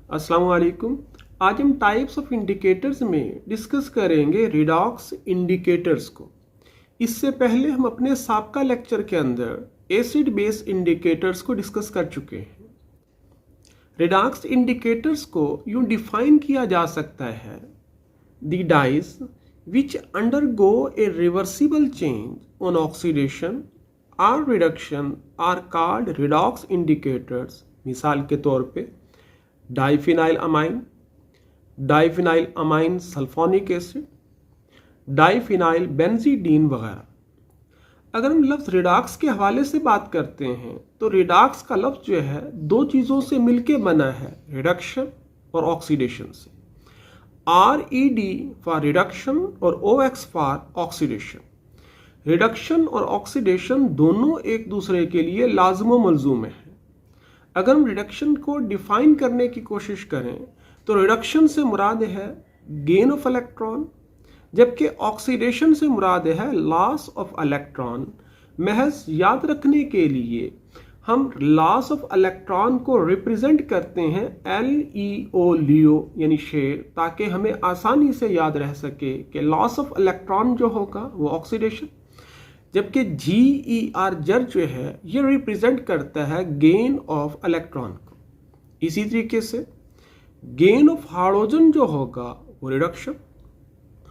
अस्सलाम वालेकुम। आज हम टाइप्स ऑफ इंडिकेटर्स में डिस्कस करेंगे रिडॉक्स इंडिकेटर्स को। इससे पहले हम अपने साबका लेक्चर के अंदर एसिड बेस इंडिकेटर्स को डिस्कस कर चुके हैं। रिडॉक्स इंडिकेटर्स को यूं डिफाइन किया जा सकता है, the dyes which undergo a reversible change on oxidation और reduction are called redox indicators. मिसाल के तौर पे diphenyl amine sulphonic acid, diphenyl benzidine वगैरह। अगर हम लफ्ज़ रिडॉक्स के हवाले से बात करते हैं तो रिडॉक्स का लफ्ज़ जो है दो चीज़ों से मिलके बना है, रिडक्शन और ऑक्सीडेशन से। RED फॉर रिडक्शन और OX फॉर ऑक्सीडेशन। रिडक्शन और ऑक्सीडेशन दोनों एक दूसरे के लिए लाज़िम मलज़ूम है। अगर हम रिडक्शन को डिफाइन करने की कोशिश करें तो रिडक्शन से मुराद है गेन ऑफ इलेक्ट्रॉन, जबकि ऑक्सीडेशन से मुराद है लॉस ऑफ इलेक्ट्रॉन। महज याद रखने के लिए हम लॉस ऑफ इलेक्ट्रॉन को रिप्रेजेंट करते हैं LEO लियो यानी शेर, ताकि हमें आसानी से याद रह सके कि लॉस ऑफ इलेक्ट्रॉन जो होगा वो ऑक्सीडेशन, जबकि GER जर जो है ये रिप्रेजेंट करता है गेन ऑफ इलेक्ट्रॉन को। इसी तरीके से गेन ऑफ हाइड्रोजन जो होगा वो रिडक्शन,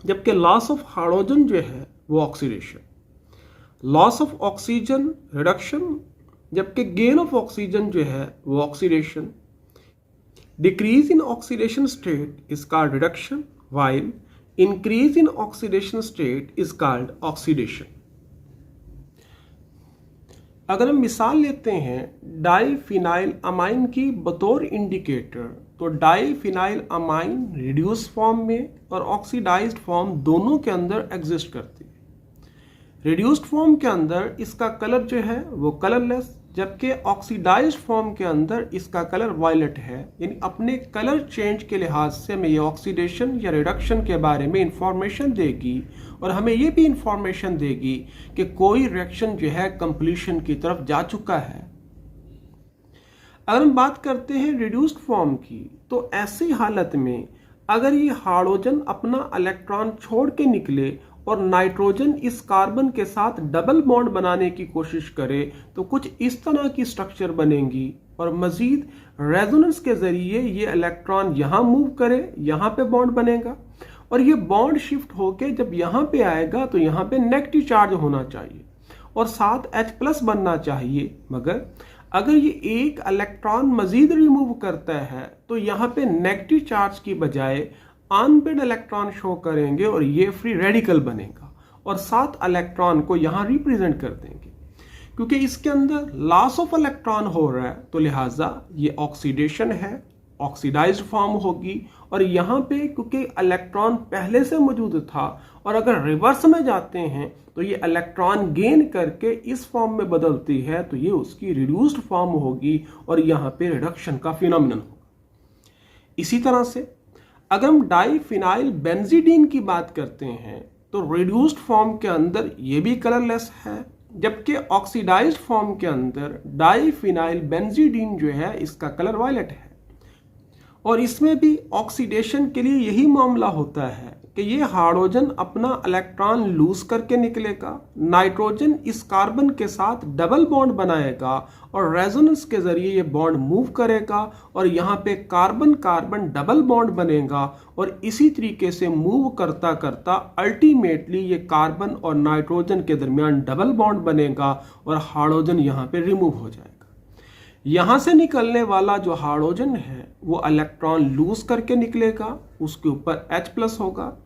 जबकि लॉस ऑफ हाइड्रोजन जो है वो oxidation. Loss of oxygen reduction, जबकि गेन ऑफ ऑक्सीजन जो है वो oxidation. Decrease in oxidation state is called reduction, while increase in oxidation state is called oxidation. अगर हम मिसाल लेते हैं डाइफिनाइल अमाइन की बतौर इंडिकेटर, तो डाइफिनाइल अमाइन रिड्यूस फॉर्म में और ऑक्सीडाइज्ड फॉर्म दोनों के अंदर एग्जिस्ट करती है। रिड्यूस्ड फॉर्म के अंदर इसका कलर जो है वो कलरलेस, जबकि ऑक्सीडाइज्ड फॉर्म के अंदर इसका कलर वायलेट है। यानी अपने कलर चेंज के लिहाज से हमें ये ऑक्सीडेशन या रिडक्शन के बारे में इंफॉर्मेशन देगी और हमें ये भी इंफॉर्मेशन देगी कि कोई रिएक्शन जो है कंप्लीशन की तरफ जा चुका है। अगर हम बात करते हैं रिड्यूस्ड फॉर्म की, तो ऐसी हालत में अगर ये हाइड्रोजन अपना इलेक्ट्रॉन छोड़ के निकले और नाइट्रोजन इस कार्बन के साथ डबल बॉन्ड बनाने की कोशिश करे तो कुछ इस तरह की स्ट्रक्चर बनेंगी और मजीद रेजोनेंस के जरिए ये इलेक्ट्रॉन यहाँ मूव करे, यहाँ पे बॉन्ड बनेगा और ये बॉन्ड शिफ्ट होके जब यहाँ पे आएगा तो यहाँ पे नेगेटिव चार्ज होना चाहिए और साथ H+ बनना चाहिए। मगर अगर ये एक इलेक्ट्रॉन मजीद रिमूव करता है तो यहाँ पे नेगेटिव चार्ज की बजाय अनपेड इलेक्ट्रॉन शो करेंगे और ये फ्री रेडिकल बनेगा और 7 इलेक्ट्रॉन को यहाँ रिप्रेजेंट कर देंगे। क्योंकि इसके अंदर लॉस ऑफ इलेक्ट्रॉन हो रहा है तो लिहाजा ये ऑक्सीडेशन है, ऑक्सीडाइज्ड फॉर्म होगी। और यहाँ पे क्योंकि इलेक्ट्रॉन पहले से मौजूद था और अगर रिवर्स में जाते हैं तो ये इलेक्ट्रॉन गेन करके इस फॉर्म में बदलती है तो ये उसकी रिड्यूस्ड फॉर्म होगी और यहाँ पे रिडक्शन का फिनोमिनन होगा। इसी तरह से अगर हम डाइफिनाइल बेंजीडीन की बात करते हैं तो रिड्यूस्ड फॉर्म के अंदर ये भी कलरलेस है, जबकि ऑक्सीडाइज्ड फॉर्म के अंदर डाइफिनाइल बेंजीडीन जो है इसका कलर वायलेट है। और इसमें भी ऑक्सीडेशन के लिए यही मामला होता है कि ये हाइड्रोजन अपना इलेक्ट्रॉन लूज करके निकलेगा, नाइट्रोजन इस कार्बन के साथ डबल बॉन्ड बनाएगा और रेजोनेंस के जरिए ये बॉन्ड मूव करेगा और यहाँ पे कार्बन कार्बन डबल बॉन्ड बनेगा और इसी तरीके से मूव करता करता अल्टीमेटली ये कार्बन और नाइट्रोजन के दरमियान डबल बॉन्ड बनेगा और हाइड्रोजन यहाँ पे रिमूव हो जाएगा। यहाँ से निकलने वाला जो हाइड्रोजन है वो इलेक्ट्रॉन लूज करके निकलेगा, उसके ऊपर H+ होगा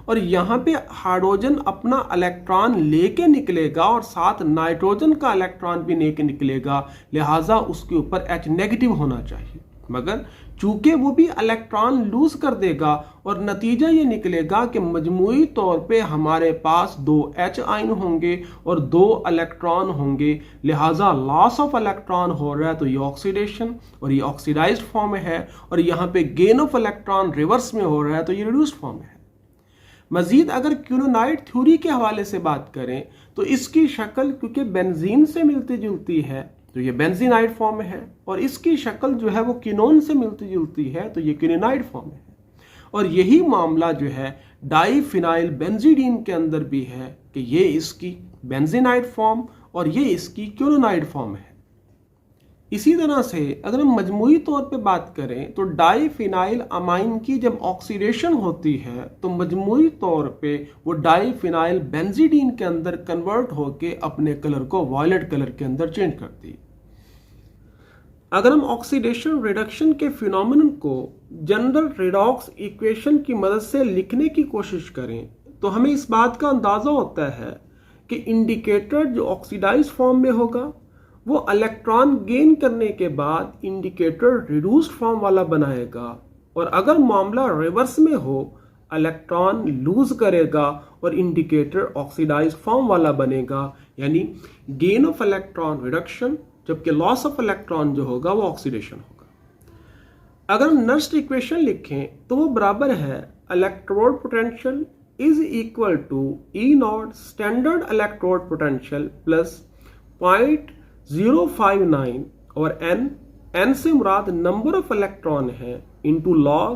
और यहाँ पे हाइड्रोजन अपना इलेक्ट्रॉन लेके निकलेगा और साथ नाइट्रोजन का इलेक्ट्रॉन भी लेके निकलेगा, लिहाजा उसके ऊपर H- होना चाहिए। मगर चूंकि वो भी इलेक्ट्रॉन लूज कर देगा और नतीजा ये निकलेगा कि मजमूई तौर पे हमारे पास 2 H आयन होंगे और 2 इलेक्ट्रॉन होंगे, लिहाजा लॉस ऑफ इलेक्ट्रॉन हो रहा है तो ये ऑक्सीडेशन और ये ऑक्सीडाइज्ड फॉर्म है और यहाँ पे गेन ऑफ इलेक्ट्रॉन रिवर्स में हो रहा है तो ये रिड्यूस्ड फॉर्म है। मजीद अगर क्यूनोनाइट थ्योरी के हवाले से बात करें तो इसकी शक्ल क्योंकि बेंजीन से मिलती जुलती है तो ये बेंजीनाइड फॉर्म है, और इसकी शक्ल जो है वो किनोन से मिलती जुलती है, तो ये किनेनाइड फॉर्म है। और यही मामला जो है डाइफिनाइल बेंजीडीन के अंदर भी है कि ये इसकी बेंजीनाइड फॉर्म और ये इसकी क्यूरेनाइड फॉर्म है। इसी तरह से अगर हम मजमूई तौर पे बात करें तो डाइफिनाइल अमाइन की जब ऑक्सीडेशन होती है तो मजमूई तौर पे वो डाइफिनाइल बेंजीडीन के अंदर कन्वर्ट होके अपने कलर को वायलेट कलर के अंदर चेंज करती है। अगर हम ऑक्सीडेशन रिडक्शन के फिनोमेनन को जनरल रेडॉक्स इक्वेशन की मदद से लिखने की कोशिश करें तो हमें इस बात का अंदाजा होता है कि इंडिकेटर जो ऑक्सीडाइज फॉर्म में होगा वो इलेक्ट्रॉन गेन करने के बाद इंडिकेटर रिड्यूस्ड फॉर्म वाला बनाएगा, और अगर मामला रिवर्स में हो इलेक्ट्रॉन लूज करेगा और इंडिकेटर ऑक्सीडाइज फॉर्म वाला बनेगा, यानी गेन ऑफ इलेक्ट्रॉन रिडक्शन, जबकि लॉस ऑफ इलेक्ट्रॉन जो होगा वो ऑक्सीडेशन होगा। अगर हम नेक्स्ट इक्वेशन लिखें तो वो बराबर है electrode potential is equal to E naught standard electrode potential plus 0.059 और n से मुराद नंबर ऑफ इलेक्ट्रॉन है into log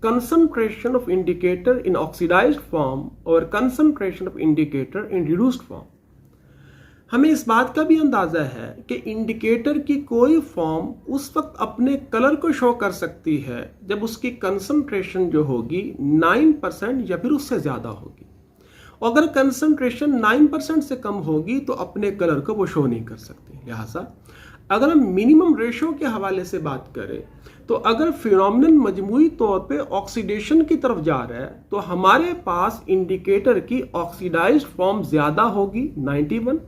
concentration of indicator in oxidised form और concentration of indicator in reduced form. हमें इस बात का भी अंदाजा है कि इंडिकेटर की कोई फॉर्म उस वक्त अपने कलर को शो कर सकती है जब उसकी कंसंट्रेशन जो होगी 9% या फिर उससे ज्यादा होगी, और अगर कंसंट्रेशन 9% से कम होगी तो अपने कलर को वो शो नहीं कर सकती। लिहाजा अगर हम मिनिमम रेशो के हवाले से बात करें तो अगर फिनोमेनन मजमूई तौर पे ऑक्सीडेशन की तरफ जा रहा है तो हमारे पास इंडिकेटर की ऑक्सीडाइज्ड फॉर्म ज्यादा होगी 91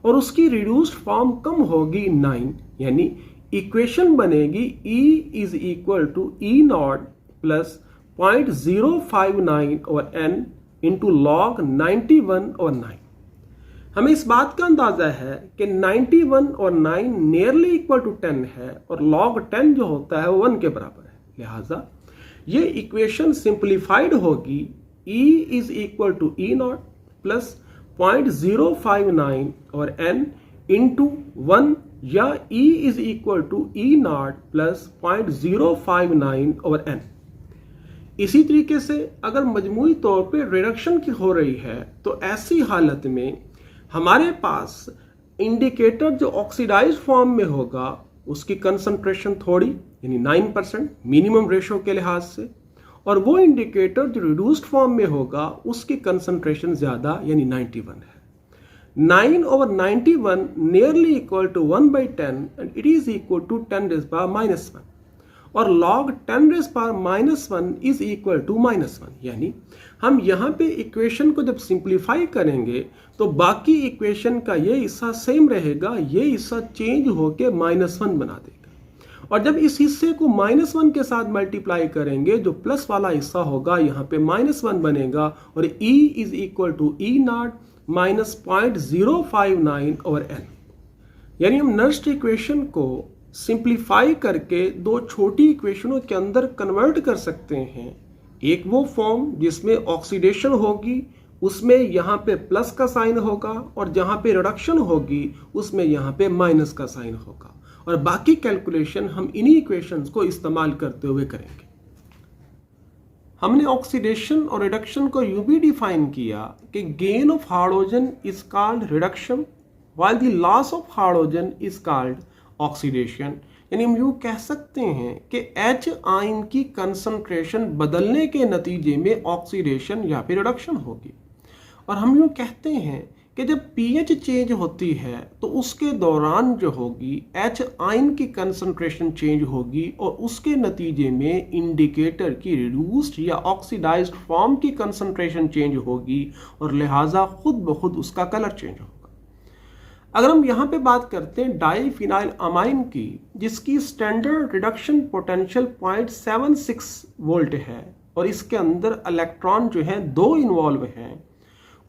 और उसकी रिड्यूस्ड फॉर्म कम होगी 9, यानी इक्वेशन बनेगी E is equal to E nought plus 0.059 और n इंटू लॉग 91 और 9। हमें इस बात का अंदाजा है कि 91 और 9 नियरली इक्वल टू 10 है और log 10 जो होता है वो 1 के बराबर है। लिहाजा ये इक्वेशन सिंप्लीफाइड होगी E is equal to E nought plus 0.059 और n इंटू 1 या E is equal to E nought plus 0.059 और n। इसी तरीके से अगर मजमूई तौर पे रिडक्शन की हो रही है तो ऐसी हालत में हमारे पास इंडिकेटर जो ऑक्सीडाइज फॉर्म में होगा उसकी कंसंट्रेशन थोड़ी यानी 9% मिनिमम रेशो के लिहाज से, और वो इंडिकेटर जो रिड्यूस्ड फॉर्म में होगा उसकी कंसंट्रेशन ज्यादा यानी 91 है। 9 over 91 nearly equal to 1/10 and it is equal to 10⁻⁻1 और log 10⁻⁻1 इज इक्वल टू -1, यानी हम यहाँ पे इक्वेशन को जब सिंप्लीफाई करेंगे तो बाकी इक्वेशन का ये हिस्सा सेम रहेगा, ये हिस्सा चेंज होके -1 बना देगा, और जब इस हिस्से को -1 के साथ मल्टीप्लाई करेंगे जो प्लस वाला हिस्सा होगा यहाँ पे -1 बनेगा और E is equal to E nought minus 0.059 और n। यानी हम नेक्स्ट इक्वेशन को सिंप्लीफाई करके दो छोटी इक्वेशनों के अंदर कन्वर्ट कर सकते हैं। एक वो फॉर्म जिसमें ऑक्सीडेशन होगी उसमें यहाँ पे प्लस का साइन होगा, और जहाँ पे रिडक्शन होगी उसमें यहाँ पे माइनस का साइन होगा, और बाकी कैलकुलेशन हम इन्हीं इक्वेशंस को इस्तेमाल करते हुए करेंगे। हमने ऑक्सीडेशन और रिडक्शन को यूं भी डिफाइन किया कि gain of hydrogen is called reduction while the loss of hydrogen is called oxidation. यानी हम यूं कह सकते हैं कि H आयन की कंसंट्रेशन बदलने के नतीजे में ऑक्सीडेशन या फिर रिडक्शन होगी, और हम यूं कहते हैं कि जब pH चेंज होती है तो उसके दौरान जो होगी H आयन की कंसंट्रेशन चेंज होगी और उसके नतीजे में इंडिकेटर की रिड्यूस्ड या ऑक्सीडाइज्ड फॉर्म की कंसंट्रेशन चेंज होगी और लिहाजा खुद ब खुद उसका कलर चेंज होगा। अगर हम यहाँ पे बात करते हैं डाइफिनाइल अमाइन की जिसकी स्टैंडर्ड रिडक्शन पोटेंशियल 0.76 वोल्ट है और इसके अंदर इलेक्ट्रॉन जो है 2 इन्वॉल्व हैं,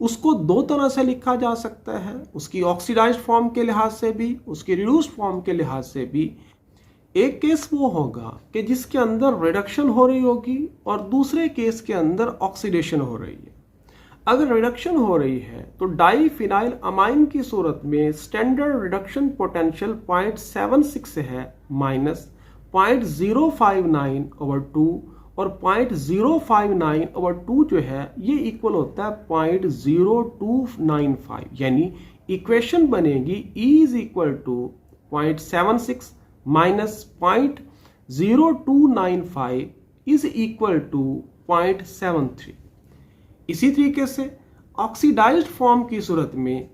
उसको दो तरह से लिखा जा सकता है, उसकी ऑक्सीडाइज्ड फॉर्म के लिहाज से भी, उसकी रिड्यूस्ड फॉर्म के लिहाज से भी। एक केस वो होगा कि जिसके अंदर रिडक्शन हो रही होगी और दूसरे केस के अंदर ऑक्सीडेशन हो रही है। अगर रिडक्शन हो रही है तो डाईफिनाइल अमाइन की सूरत में स्टैंडर्ड रिडक्शन पोटेंशियल 0.76 है माइनस 0.059/2 और 0.059/2 जो है ये इक्वल होता है 0.0295, यानी इक्वेशन बनेगी E is equal to 0.76 minus 0.0295 is equal to 0.73। इसी तरीके से ऑक्सीडाइज्ड फॉर्म की सूरत में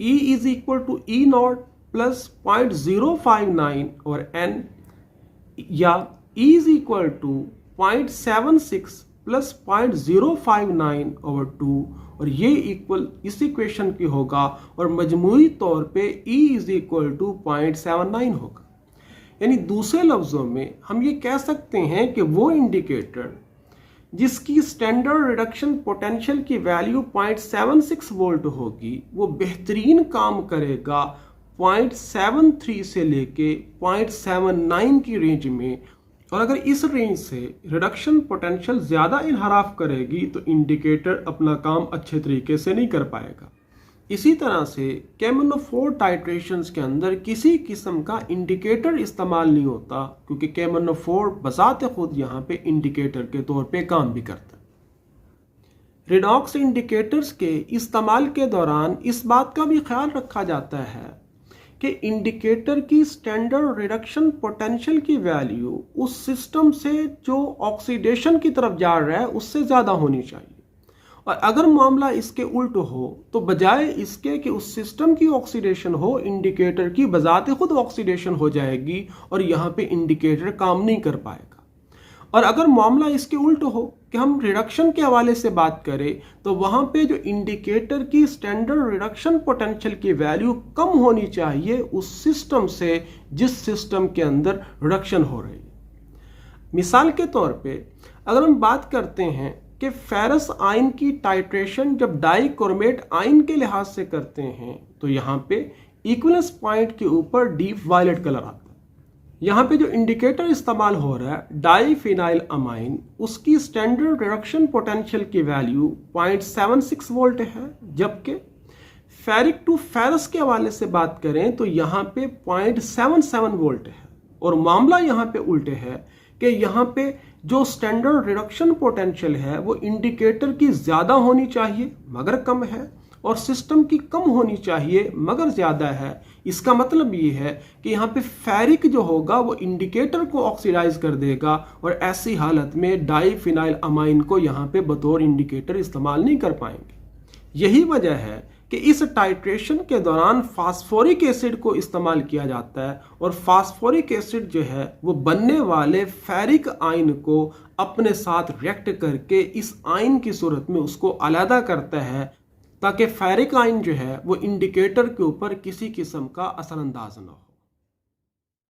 E is equal to E nought plus 0.059 और N, या E is equal to 0.76 plus 0.059/2 और ये इक्वल इस इक्वेशन की होगा और मजमूई तौर पे E इज इक्वल टू 0.79 होगा। यानी दूसरे लफ्जों में हम ये कह सकते हैं कि वो इंडिकेटर जिसकी स्टैंडर्ड रिडक्शन पोटेंशियल की वैल्यू 0.76 वोल्ट होगी वो बेहतरीन काम करेगा 0.73 से लेके 0.79 की रेंज में, और अगर इस रेंज से रिडक्शन पोटेंशियल ज़्यादा इनहराफ करेगी तो इंडिकेटर अपना काम अच्छे तरीके से नहीं कर पाएगा। इसी तरह से केमोनोफोर टाइट्रेशंस के अंदर किसी किस्म का इंडिकेटर इस्तेमाल नहीं होता क्योंकि केमोनोफोर बजाते खुद यहाँ पे इंडिकेटर के तौर पे काम भी करता है। रिडॉक्स इंडिकेटर्स के इस्तेमाल के दौरान इस बात का भी ख्याल रखा जाता है कि इंडिकेटर की स्टैंडर्ड रिडक्शन पोटेंशियल की वैल्यू उस सिस्टम से जो ऑक्सीडेशन की तरफ जा रहा है उससे ज़्यादा होनी चाहिए, और अगर मामला इसके उल्ट हो तो बजाय इसके कि उस सिस्टम की ऑक्सीडेशन हो, इंडिकेटर की बजाते खुद ऑक्सीडेशन हो जाएगी और यहाँ पे इंडिकेटर काम नहीं कर पाएगा। और अगर मामला इसके उल्ट हो कि हम रिडक्शन के हवाले से बात करें तो वहाँ पे जो इंडिकेटर की स्टैंडर्ड रिडक्शन पोटेंशियल की वैल्यू कम होनी चाहिए उस सिस्टम से जिस सिस्टम के अंदर रिडक्शन हो रही है। मिसाल के तौर पे अगर हम बात करते हैं कि फेरस आयन की टाइट्रेशन जब डाइक्रोमेट आयन के लिहाज से करते हैं तो यहाँ पे इक्विवेलेंस पॉइंट के ऊपर डीप वायलेट कलर आता है। यहाँ पे जो इंडिकेटर इस्तेमाल हो रहा है डाईफिनाइल अमाइन, उसकी स्टैंडर्ड रिडक्शन पोटेंशियल की वैल्यू 0.76 वोल्ट है, जबकि फेरिक टू फेरस के हवाले से बात करें तो यहाँ पे 0.77 वोल्ट है। और मामला यहाँ पे उल्टे है कि यहाँ पे जो स्टैंडर्ड रिडक्शन पोटेंशियल है वो इंडिकेटर की ज़्यादा होनी चाहिए मगर कम है, और सिस्टम की कम होनी चाहिए मगर ज़्यादा है। इसका मतलब ये है कि यहाँ पे फेरिक जो होगा वो इंडिकेटर को ऑक्सीडाइज कर देगा, और ऐसी हालत में डाईफिनाइल अमाइन को यहाँ पे बतौर इंडिकेटर इस्तेमाल नहीं कर पाएंगे। यही वजह है कि इस टाइट्रेशन के दौरान फास्फोरिक एसिड को इस्तेमाल किया जाता है, और फास्फोरिक एसिड जो है वो बनने वाले फेरिक आयन को अपने साथ रिएक्ट करके इस आयन की सूरत में उसको अलहदा करता है ताकि फेरिक आयन जो है वो इंडिकेटर के ऊपर किसी किस्म का असरअंदाज ना हो।